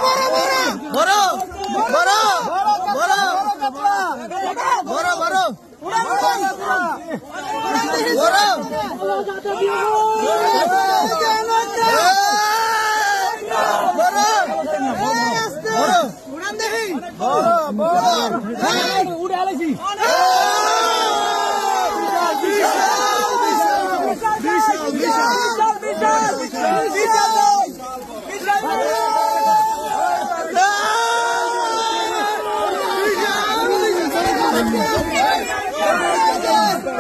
বড় বড় বড় বড় বড়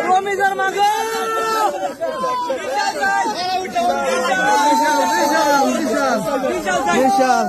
রমিজার মাঝে বিশাল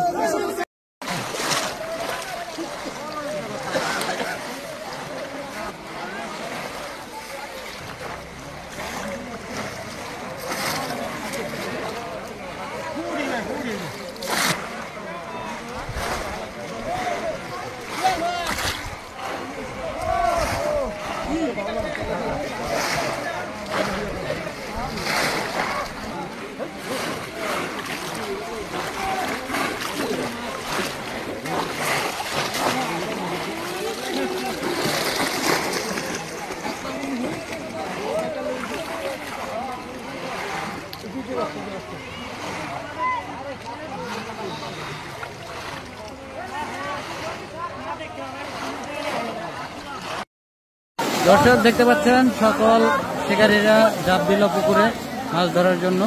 দর্শক দেখতে পাচ্ছেন সকল শিকারীরা জাপ দিল পুকুরে মাছ ধরার জন্য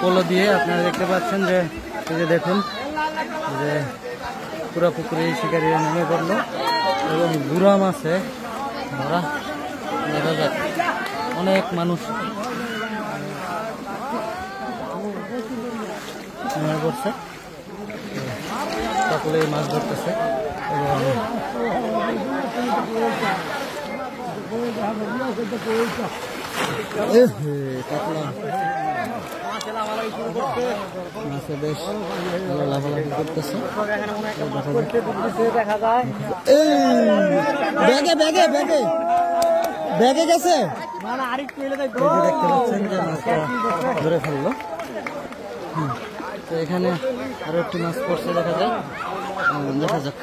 পোলো দিয়ে। আপনারা দেখতে পাচ্ছেন যে এই যে দেখুন যে পুরো পুকুরে শিকারীরা নেমে পড়লো এবং বুড়া মাছে ধরা দেখা যাক অনেক মানুষ নেমে পড়ছে, সকলে মাছ ধরতেছে এবং মাছে বেশ লাফালাফি করতেছে। ব্যাগে ব্যাগে ব্যাগে ব্যাগে গেছে, দেখতে পাচ্ছেন যে মাছটা ধরে ফেললো। তো এখানে আরো একটি মাছ পড়ছে, দেখা যাক দেখা যাক।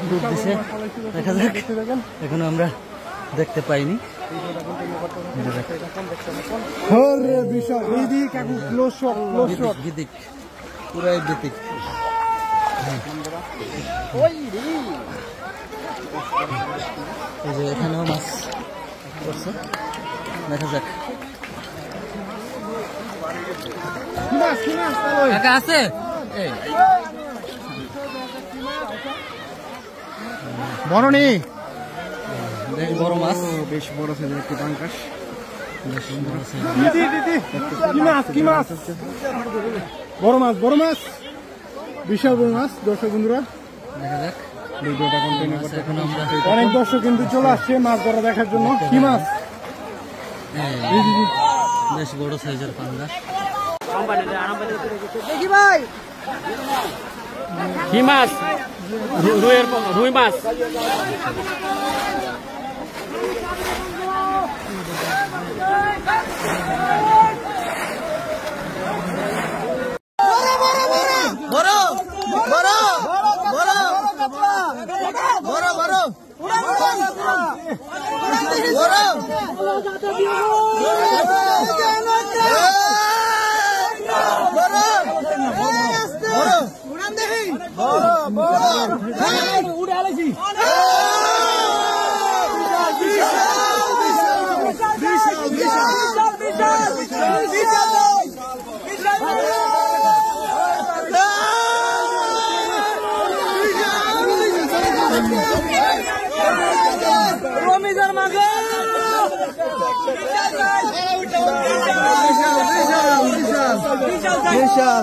ডুব দিছে, দেখা যাক। এখনো আমরা দেখতে পাইনি। পুরাই বিদিক এখানেও মাছ করছে, দেখা যাক। আছে বড় নেই, বেশ বড় মাছ, বেশ বড় সাইজের একটি পাঙ্কাশ। বড় মাছ, বড় মাছ, বিশাল বড় মাছ। দর্শক বন্ধুরা দেখা যাক ভিডিওটা কন্টিনিউ করতে অনেক দর্শক কিন্তু চলে আসছে মাছ ধরা দেখার জন্য। কি মাছ? বেশ বড় সাইজের পাঙ্গাস। দেখি ভাই কি মাছ? রুই মাছ। বড় বড় বড় বড় বড় রমিজার মাঝে বিশাল